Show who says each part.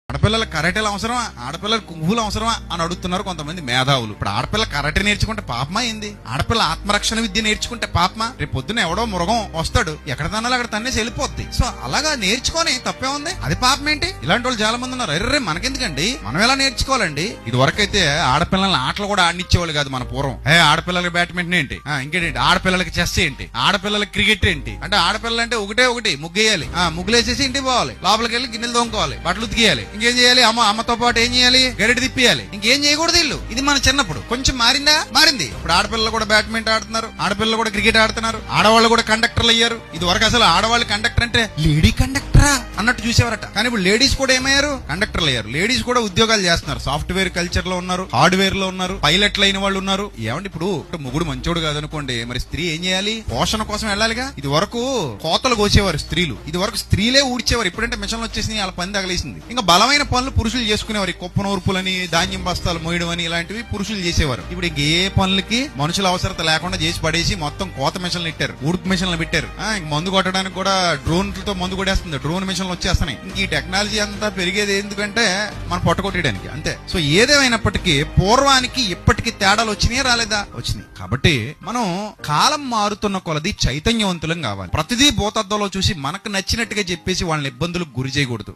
Speaker 1: ఆడపిల్లలకు కరాటేలు అవసరమా, ఆడపిల్లలకు కుంగులు అవసరమా అని అడుగుతున్నారు కొంతమంది మేధావులు. ఇప్పుడు ఆడపిల్ల కరాటే నేర్చుకుంటే పాపమా ఏంది? ఆడపిల్ల ఆత్మరక్షణ విద్య నేర్చుకుంటే పాపమా? రేపు పొద్దున ఎవడో మృగం వస్తాడు, ఎక్కడ తన్నాలో అక్కడ తన్నేసి వెళ్ళిపోద్ది. సో అలాగా నేర్చుకొని తప్పే ఉంది, అది పాపం ఏంటి? ఇలాంటి వాళ్ళు చాలా మంది ఉన్నారు. అర్రే మనకెందుకండి, మనం ఎలా నేర్చుకోవాలండి? ఇది వరకైతే ఆడపిల్లల్ని ఆటలు కూడా ఆడినిచ్చేవాళ్ళు కాదు మన పూర్వం. ఆడపిల్లలకి బ్యాడ్మింటన్ ఏంటి, ఇంకేంటి, ఆడపిల్లలకి చెస్ ఏంటి, ఆడపిల్లలకి క్రికెట్ ఏంటి అంటే, ఆడపిల్లలు అంటే ఒకటి ముగ్గేయాలి, ముగ్గులేసేసి ఇంటికి పోవాలి, లోపలికి వెళ్ళి గిన్నెలు తోముకోవాలి, బట్టలు ఉతికేయాలి, ఇంకేం చేయాలి, అమ్మతో పాటు ఏం చేయాలి, గరిటె తిప్పియాలి, ఇంకేం చేయకూడదు ఇల్లు. ఇది మన చిన్నప్పుడు. కొంచెం మారిందా? మారింది. ఇప్పుడు ఆడపిల్లలు కూడా బ్యాడ్మింటన్ ఆడుతున్నారు, ఆడపిల్లలు కూడా క్రికెట్ ఆడుతున్నారు, ఆడవాళ్ళు కూడా కండక్టర్లు అయ్యారు. ఇది వరకు అసలు ఆడవాళ్ళు కండక్టర్ అంటే లేడీ కండక్టరా అన్నట్టు చూసేవారట. కానీ ఇప్పుడు లేడీస్ కూడా ఏమయ్యారు, కండక్టర్లు అయ్యారు. లేడీస్ కూడా ఉద్యోగాలు చేస్తున్నారు, సాఫ్ట్వేర్ కల్చర్ లో ఉన్నారు, హార్డ్వేర్ లో ఉన్నారు, పైలట్లు అయిన వాళ్ళు ఉన్నారు. ఏమంటే ఇప్పుడు మొగుడు మంచోడు కాదనుకోండి, మరి స్త్రీ ఏం చేయాలి? పోషణ కోసం వెళ్ళాలిగా. ఇది వరకు కోతలు కోసేవారు స్త్రీలు, ఇది వరకు స్త్రీలే ఊడ్చేవారు. ఇప్పుడంటే మిషన్లు వచ్చేసి వాళ్ళ పని తగలేసింది. ఇంకా బలమైన పనులు పురుషులు చేసుకునేవారు. కుప్ప నూర్పులని, ధాన్యం బస్తాలు మోయడం అని ఇలాంటివి పురుషులు చేసేవారు. ఇప్పుడు ఇంక ఏ పనులకి మనుషుల అవసరత లేకుండా చేసి పడేసి మొత్తం కోత మిషన్లు పెట్టారు, ఊడ్పు మిషన్లు పెట్టారు. ఇంక మందు కొట్టడానికి కూడా డ్రోన్లతో మందు కొట్టేస్తుంది, డ్రోన్ మిషన్లు వచ్చేస్తున్నాయి. ఇంక ఈ టెక్నాలజీ అంతా పెరిగేది ఎందుకంటే మనం పొట్టకొట్టడానికి అంతే. సో ఏదేమైనప్పటికీ పూర్వానికి ఇప్పటికీ తేడాలు వచ్చినాయా రాలేదా? వచ్చినాయి. కాబట్టి మనం కాలం మారుతున్న కొలది చైతన్యవంతులం కావాలి. ప్రతిదీ భూతద్దంలో చూసి మనకు నచ్చినట్టుగా చెప్పేసి వాళ్ళని ఇబ్బందులకు గురి చేయకూడదు.